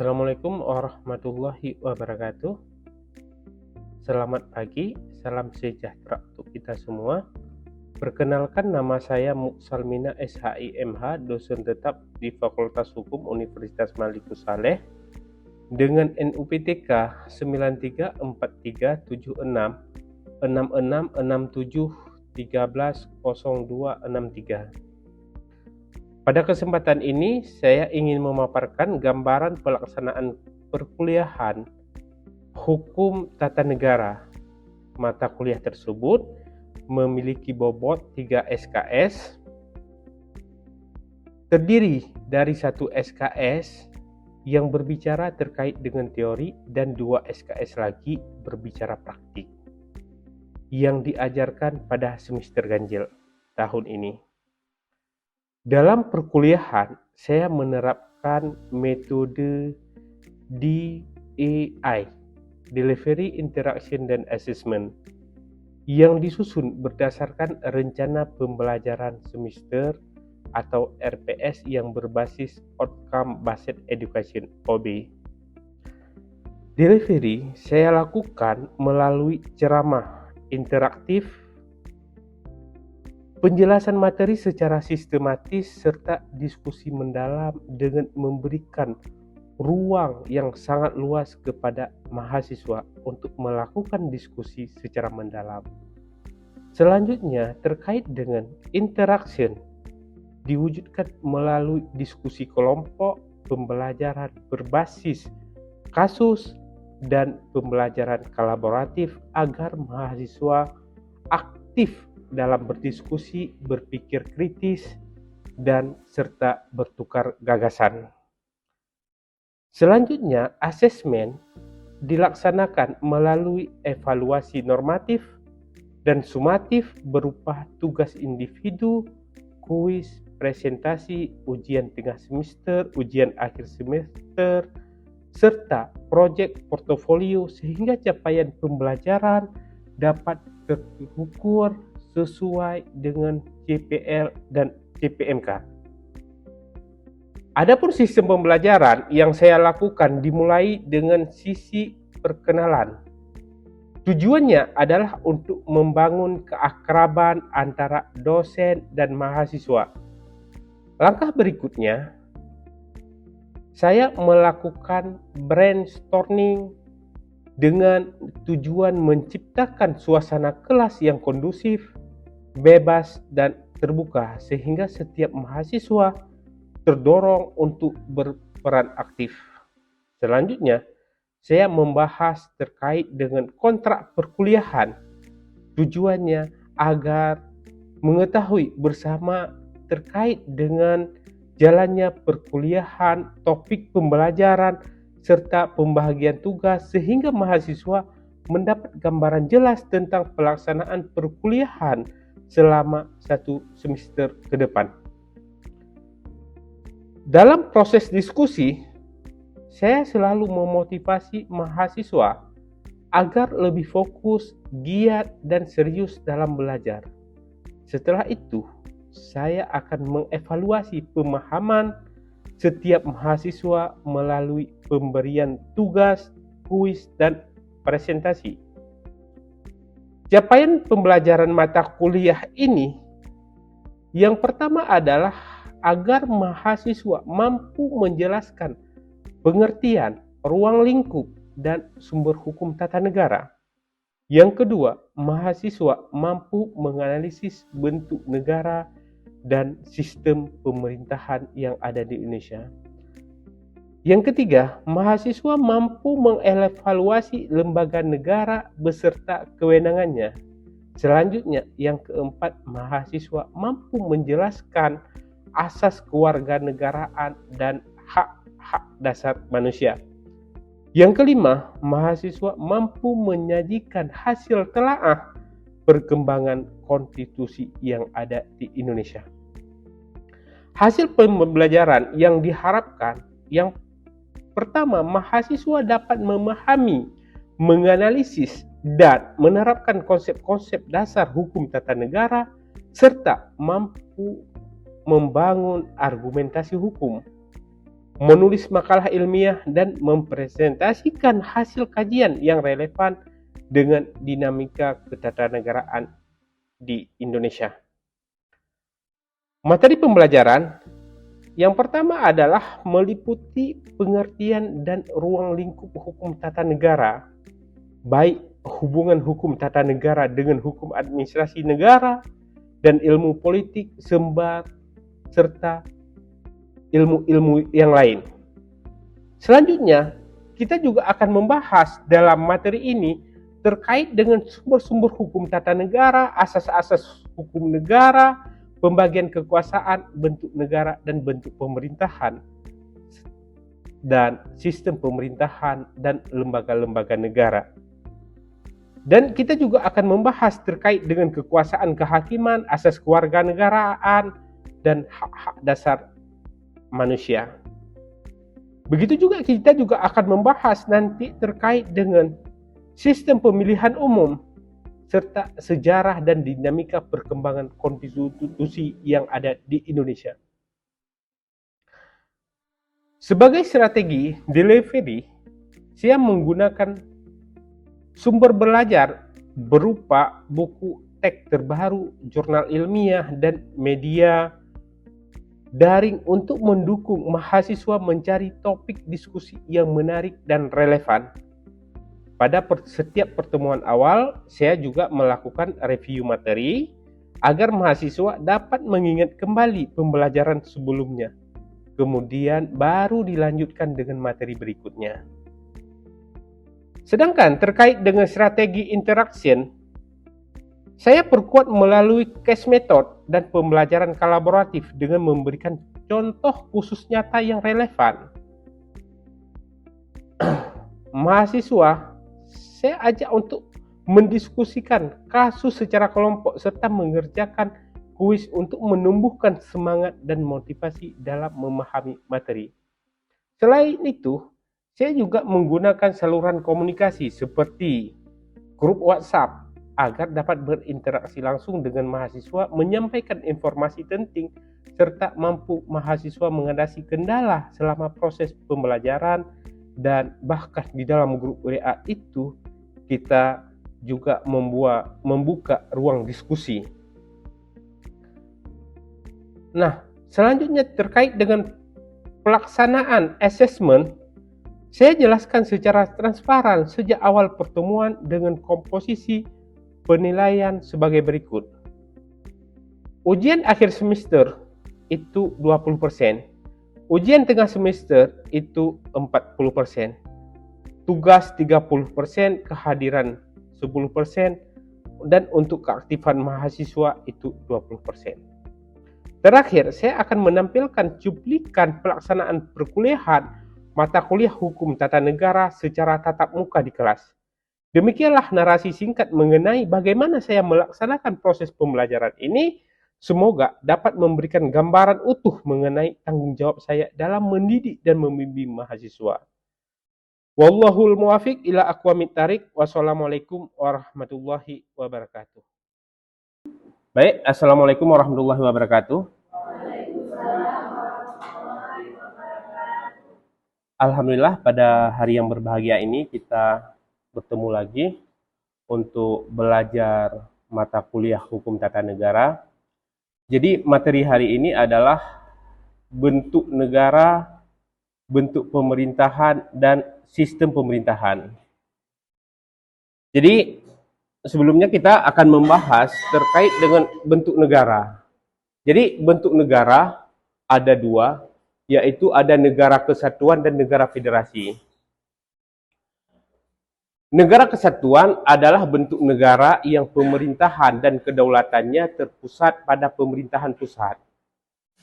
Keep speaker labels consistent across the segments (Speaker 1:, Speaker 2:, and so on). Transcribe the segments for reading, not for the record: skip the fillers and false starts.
Speaker 1: Assalamualaikum warahmatullahi wabarakatuh. Selamat pagi, salam sejahtera untuk kita semua. Perkenalkan, nama saya Muksalmina SHIMH, dosen tetap di Fakultas Hukum Universitas Malikus Saleh dengan NUPTK 9343766667130263. Pada kesempatan ini, saya ingin memaparkan gambaran pelaksanaan perkuliahan Hukum Tata Negara. Mata kuliah tersebut memiliki bobot 3 SKS, terdiri dari 1 SKS yang berbicara terkait dengan teori dan 2 SKS lagi berbicara praktik yang diajarkan pada semester ganjil tahun ini. Dalam perkuliahan, saya menerapkan metode DAI, Delivery, Interaction, dan Assessment, yang disusun berdasarkan rencana pembelajaran semester atau RPS yang berbasis Outcome Based Education (OB). Delivery saya lakukan melalui ceramah interaktif, penjelasan materi secara sistematis, serta diskusi mendalam dengan memberikan ruang yang sangat luas kepada mahasiswa untuk melakukan diskusi secara mendalam. Selanjutnya, terkait dengan interaction, diwujudkan melalui diskusi kelompok, pembelajaran berbasis kasus, dan pembelajaran kolaboratif agar mahasiswa aktif dalam berdiskusi, berpikir kritis, dan serta bertukar gagasan. Selanjutnya, asesmen dilaksanakan melalui evaluasi normatif dan sumatif berupa tugas individu, kuis, presentasi, ujian tengah semester, ujian akhir semester, serta proyek portofolio sehingga capaian pembelajaran dapat terukur sesuai dengan CPL dan CPMK. Adapun sistem pembelajaran yang saya lakukan dimulai dengan sisi perkenalan. Tujuannya adalah untuk membangun keakraban antara dosen dan mahasiswa. Langkah berikutnya, saya melakukan brainstorming dengan tujuan menciptakan suasana kelas yang kondusif, bebas, dan terbuka sehingga setiap mahasiswa terdorong untuk berperan aktif. Selanjutnya, saya membahas terkait dengan kontrak perkuliahan. Tujuannya agar mengetahui bersama terkait dengan jalannya perkuliahan, topik pembelajaran, serta pembagian tugas sehingga mahasiswa mendapat gambaran jelas tentang pelaksanaan perkuliahan selama 1 semester ke depan. Dalam proses diskusi, saya selalu memotivasi mahasiswa agar lebih fokus, giat, dan serius dalam belajar. Setelah itu, saya akan mengevaluasi pemahaman setiap mahasiswa melalui pemberian tugas, kuis, dan presentasi. Capaian pembelajaran mata kuliah ini yang pertama adalah agar mahasiswa mampu menjelaskan pengertian, ruang lingkup, dan sumber hukum tata negara. Yang kedua, mahasiswa mampu menganalisis bentuk negara dan sistem pemerintahan yang ada di Indonesia. Yang ketiga, mahasiswa mampu mengevaluasi lembaga negara beserta kewenangannya. Selanjutnya, yang keempat, mahasiswa mampu menjelaskan asas kewarganegaraan dan hak-hak dasar manusia. Yang kelima, mahasiswa mampu menyajikan hasil telaah perkembangan konstitusi yang ada di Indonesia. Hasil pembelajaran yang diharapkan, yang pertama, mahasiswa dapat memahami, menganalisis, dan menerapkan konsep-konsep dasar hukum tata negara, serta mampu membangun argumentasi hukum. menulis makalah ilmiah, dan mempresentasikan hasil kajian yang relevan dengan dinamika ketatanegaraan di Indonesia. Materi pembelajaran yang pertama adalah meliputi pengertian dan ruang lingkup hukum tata negara, baik hubungan hukum tata negara dengan hukum administrasi negara dan ilmu politik serta ilmu-ilmu yang lain. Selanjutnya, kita juga akan membahas dalam materi ini terkait dengan sumber-sumber hukum tata negara, asas-asas hukum negara, pembagian kekuasaan, bentuk negara dan bentuk pemerintahan, dan sistem pemerintahan dan lembaga-lembaga negara. Dan kita juga akan membahas terkait dengan kekuasaan kehakiman, asas kewarganegaraan, dan hak-hak dasar manusia. Begitu juga kita juga akan membahas nanti terkait dengan sistem pemilihan umum serta sejarah dan dinamika perkembangan konstitusi yang ada di Indonesia. Sebagai strategi delivery, saya menggunakan sumber belajar berupa buku teks terbaru, jurnal ilmiah, dan media daring untuk mendukung mahasiswa mencari topik diskusi yang menarik dan relevan. Pada setiap pertemuan awal, saya juga melakukan review materi agar mahasiswa dapat mengingat kembali pembelajaran sebelumnya. Kemudian baru dilanjutkan dengan materi berikutnya. Sedangkan terkait dengan strategi interaction, saya perkuat melalui case method dan pembelajaran kolaboratif dengan memberikan contoh khusus nyata yang relevan. Mahasiswa saya ajak untuk mendiskusikan kasus secara kelompok serta mengerjakan kuis untuk menumbuhkan semangat dan motivasi dalam memahami materi. Selain itu, saya juga menggunakan saluran komunikasi seperti grup WhatsApp agar dapat berinteraksi langsung dengan mahasiswa, menyampaikan informasi penting, serta mampu mahasiswa mengatasi kendala selama proses pembelajaran. Dan bahkan di dalam grup WA itu kita juga membuka ruang diskusi. Nah, selanjutnya terkait dengan pelaksanaan assessment, saya jelaskan secara transparan sejak awal pertemuan dengan komposisi penilaian sebagai berikut. Ujian akhir semester itu 20%, ujian tengah semester itu 40%, tugas 30%, kehadiran 10%, dan untuk keaktifan mahasiswa itu 20%. Terakhir, saya akan menampilkan cuplikan pelaksanaan perkuliahan mata kuliah hukum tata negara secara tatap muka di kelas. Demikianlah narasi singkat mengenai bagaimana saya melaksanakan proses pembelajaran ini. Semoga dapat memberikan gambaran utuh mengenai tanggung jawab saya dalam mendidik dan membimbing mahasiswa. Wallahul muwafiq ila aqwamit thariq. Wassalamualaikum warahmatullahi wabarakatuh. Baik, assalamualaikum warahmatullahi wabarakatuh. Alhamdulillah, pada hari yang berbahagia ini kita bertemu lagi untuk belajar mata kuliah hukum tata negara. Jadi materi hari ini adalah bentuk negara, bentuk pemerintahan, dan sistem pemerintahan. Jadi sebelumnya kita akan membahas terkait dengan bentuk negara. Jadi bentuk negara ada dua, yaitu ada negara kesatuan dan negara federasi. Negara kesatuan adalah bentuk negara yang pemerintahan dan kedaulatannya terpusat pada pemerintahan pusat,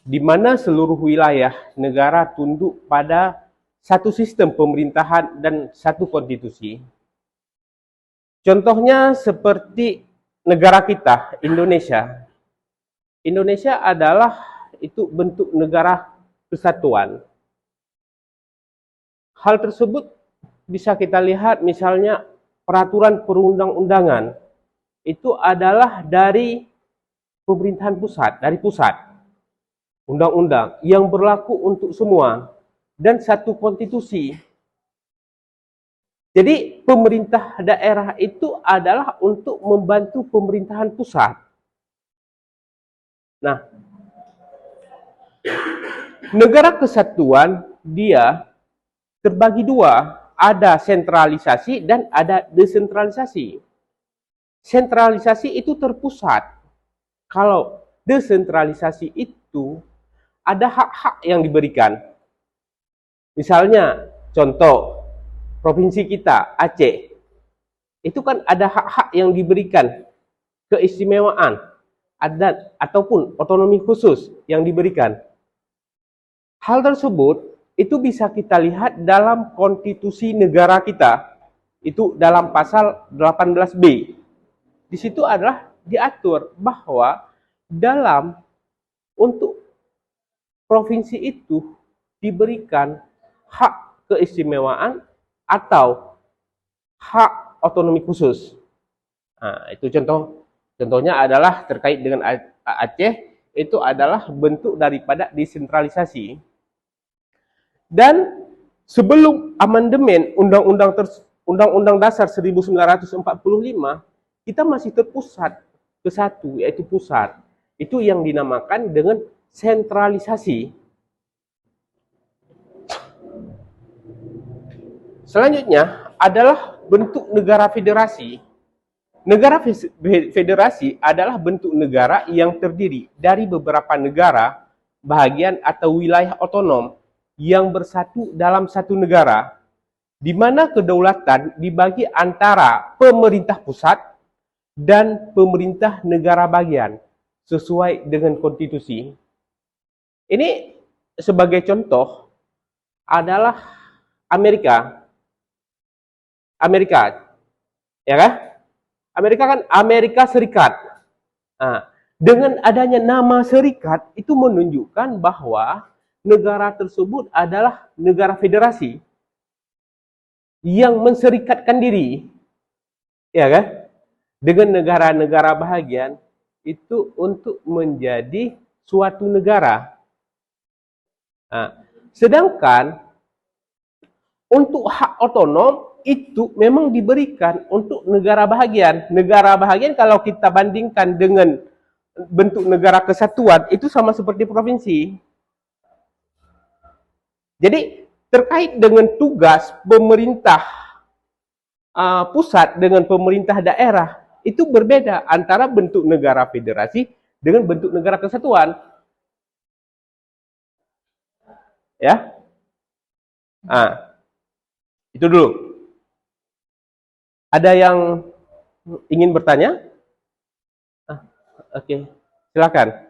Speaker 1: di mana seluruh wilayah negara tunduk pada satu sistem pemerintahan dan satu konstitusi. Contohnya seperti negara kita, Indonesia. Indonesia adalah itu bentuk negara kesatuan. Hal tersebut bisa kita lihat misalnya peraturan perundang-undangan itu adalah dari pemerintahan pusat, dari pusat. Undang-undang yang berlaku untuk semua. dan satu konstitusi. Jadi pemerintah daerah itu adalah untuk membantu pemerintahan pusat. Nah, negara kesatuan dia terbagi dua, ada sentralisasi dan ada desentralisasi. Sentralisasi itu terpusat. Kalau desentralisasi itu ada hak-hak yang diberikan. Misalnya, contoh, provinsi kita, Aceh, itu kan ada hak-hak yang diberikan, keistimewaan, adat, ataupun otonomi khusus yang diberikan. Hal tersebut, itu bisa kita lihat dalam konstitusi negara kita, itu dalam pasal 18B. Di situ adalah diatur bahwa dalam untuk provinsi itu diberikan hak keistimewaan atau hak otonomi khusus. Nah, itu contohnya adalah terkait dengan Aceh, itu adalah bentuk daripada desentralisasi. Dan sebelum amandemen Undang-Undang Dasar 1945, kita masih terpusat ke satu, yaitu pusat. Itu yang dinamakan dengan sentralisasi. Selanjutnya adalah bentuk negara federasi. Negara federasi adalah bentuk negara yang terdiri dari beberapa negara, bahagian atau wilayah otonom yang bersatu dalam satu negara, di mana kedaulatan dibagi antara pemerintah pusat dan pemerintah negara bagian sesuai dengan konstitusi. Ini sebagai contoh adalah Amerika, ya kan? Amerika kan Amerika Serikat. Nah, dengan adanya nama serikat itu menunjukkan bahwa negara tersebut adalah negara federasi yang menserikatkan diri, ya kan? Dengan negara-negara bahagian itu untuk menjadi suatu negara. Nah, sedangkan untuk hak otonom itu memang diberikan untuk negara bahagian. Negara bahagian kalau kita bandingkan dengan bentuk negara kesatuan itu sama seperti provinsi. Jadi terkait dengan tugas pemerintah pusat dengan pemerintah daerah itu berbeda antara bentuk negara federasi dengan bentuk negara kesatuan. Ya. Itu dulu. Ada yang ingin bertanya? Oke, silakan.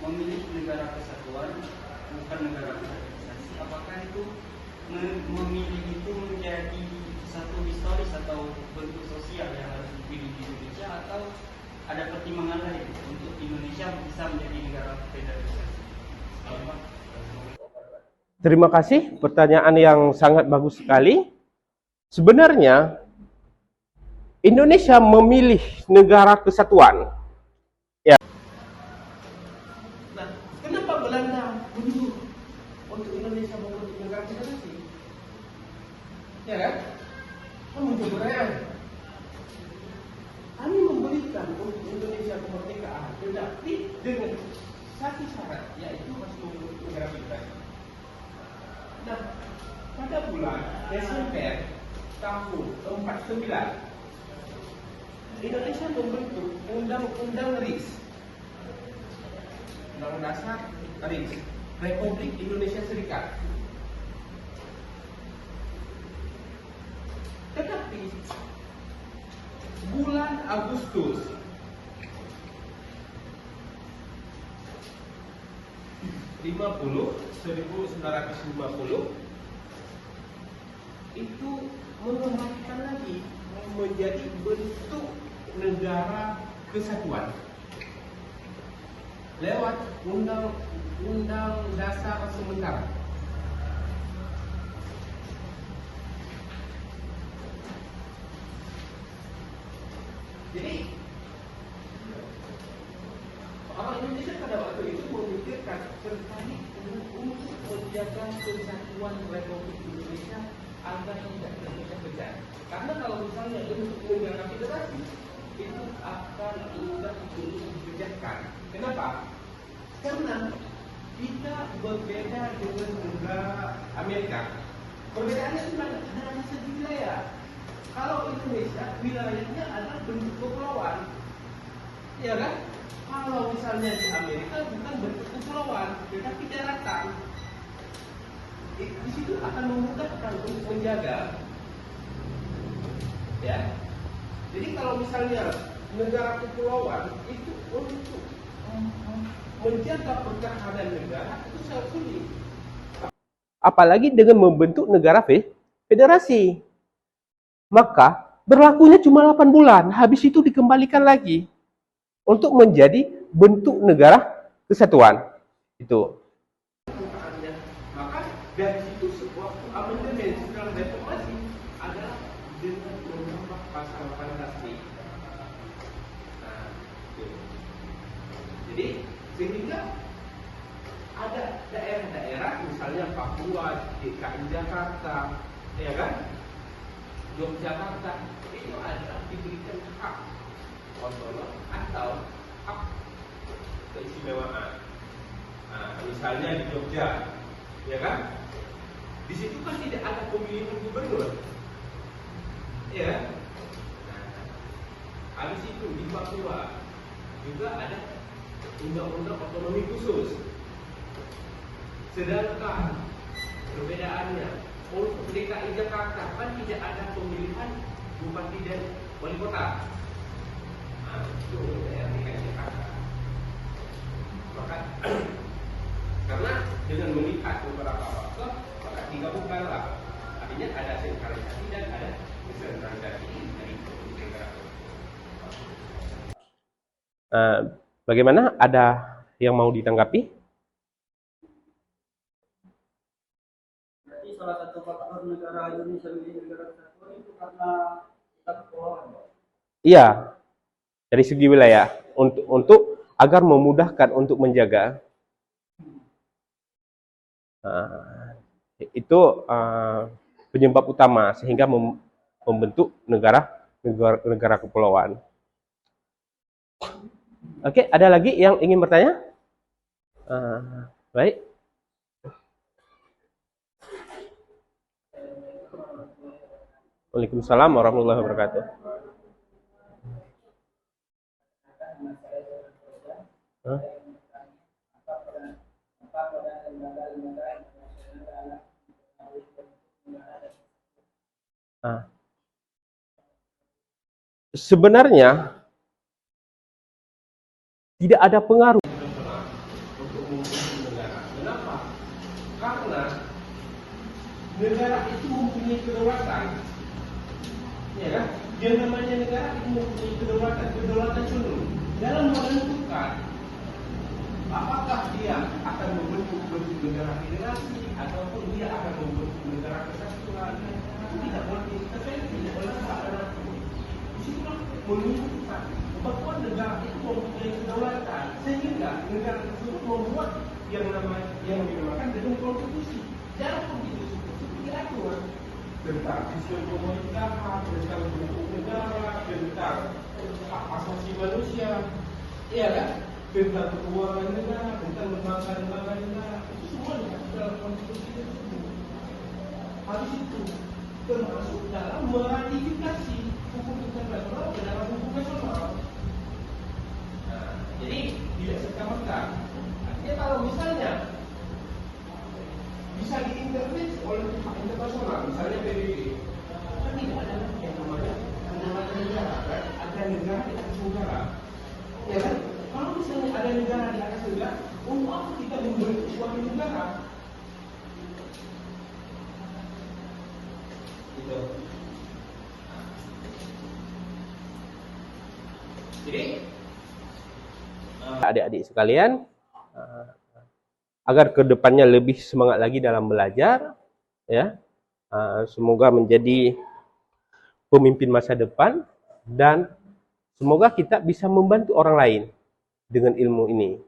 Speaker 2: Memilih negara kesatuan bukan negara federasi, apakah itu memilih itu menjadi satu historis atau bentuk sosial yang harus dipilih di Indonesia, atau ada pertimbangan lain untuk Indonesia bisa menjadi negara federasi?
Speaker 1: Terima kasih, pertanyaan yang sangat bagus sekali. Sebenarnya Indonesia memilih negara kesatuan. Ya. Nah, kenapa Belanda menyuruh untuk Indonesia membentuk negara federasi? Ya kan? Kamu pertanyaan. Kami memberikan untuk Indonesia kemerdekaan, tetapi dengan satu syarat, yaitu harus membentuk negara federasi. Nah, pada bulan Desember tahun 49, Indonesia membentuk Undang-Undang RIS, Undang Dasar RIS, Republik Indonesia Serikat. Tetapi bulan Agustus 1950 itu mengembalikan lagi menjadi bentuk negara kesatuan lewat Undang-Undang Dasar sementara. Jadi orang Indonesia pada waktu itu memikirkan terkait untuk menjaga kesatuan Republik Indonesia agar tidak terpecah-pecah. Karena kalau misalnya bentuk negara federasi itu akan mudah untuk dipecahkan. Kenapa? Karena kita berbeda dengan negara Amerika. Perbedaannya cuma dalam segi wilayah. Kalau Indonesia wilayahnya adalah bentuk kepulauan, ya kan? Kalau misalnya di Amerika bukan bentuk kepulauan, tetapi daratan. Di situ akan memudahkan untuk menjaga, ya. Jadi kalau misalnya negara kepulauan itu untuk menjaga pertahanan negara itu sangat sulit. Apalagi dengan membentuk negara federasi. Maka berlakunya cuma 8 bulan, habis itu dikembalikan lagi untuk menjadi bentuk negara kesatuan. Itu. Maka dari situ sebuah amandemen setelah reformasi adalah dengan menambah pasal fantasi. Nah, jadi sehingga ada daerah-daerah misalnya Papua, DKI Jakarta, ya kan? Yogyakarta itu adalah diberikan hak otonom atau hak keistimewaan. Nah, misalnya di Jogja, ya kan? Di situ kan tidak ada pemilihan gubernur, ya. Nah, habis itu di Papua juga ada undang-undang otonomi khusus. Sedangkan perbedaannya untuk DKI Jakarta kan tidak ada pemilihan bupati dan wali kota. Nah, itu daerah DKI Jakarta. Maka karena dengan melihat beberapa faktor, maka digabungkanlah. Artinya ada sentralisasi dan ada desentralisasi dari negara. Bagaimana? Ada yang mau ditanggapi?
Speaker 2: Salah satu faktor negara Indonesia menjadi negara kesatuan itu karena kita kepulauan.
Speaker 1: Iya, dari segi wilayah untuk agar memudahkan untuk menjaga. Itu penyebab utama sehingga membentuk negara kepulauan. Oke, ada lagi yang ingin bertanya? Baik. Waalaikumsalam warahmatullahi wabarakatuh. Sebenarnya tidak ada pengaruh untuk membentuk negara. Kenapa? Karena negara itu mempunyai kedaulatan. Ya kan? Yang namanya negara itu mempunyai kedaulatan penuh dalam menentukan apakah dia akan membentuk negara federasi ataupun dia akan membentuk negara kesatuan. Itu tidak boleh intervensi, tidak boleh apa-apa. Disitulah menunjukkan bahwa negara itu mempunyai kedaulatan sehingga negara tersebut membuat yang dinamakan dengan konstitusi. Dalam konstitusi itu diatur tentang sistem pemerintahan, tentang bentuk negara, tentang hak asasi manusia, ya kan? Tentang keuangan negara, tentang lembaga-lembaga negara, itu semua diatur dalam konstitusi tersebut. Habis itu termasuk dalam meratifikasi hukum internasional ke dalam hukum nasional. Nah, jadi tidak serta-merta. Artinya kalau misalnya bisa diintervensi oleh pihak internasional, misalnya PBB, kan tidak ada yang namanya negara, kan? Ada negara di atas negara, ya kan? Kalau misalnya ada negara di atas negara, untuk apa kita membentuk suatu negara? Gitu.
Speaker 2: Jadi
Speaker 1: adik-adik sekalian, agar kedepannya lebih semangat lagi dalam belajar, ya, semoga menjadi pemimpin masa depan, dan semoga kita bisa membantu orang lain dengan ilmu ini.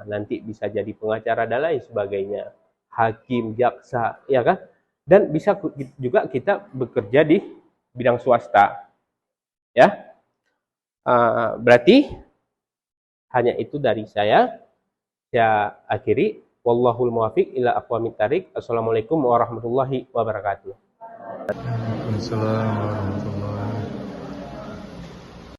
Speaker 1: Nanti bisa jadi pengacara dan lain sebagainya, hakim, jaksa, ya kan? Dan bisa juga kita bekerja di bidang swasta, ya. Berarti hanya itu dari saya. Saya akhiri. Wallahul muwaffiq ila aqwamit thariq. Assalamualaikum warahmatullahi wabarakatuh.
Speaker 3: Waalaikumsalam warahmatullahi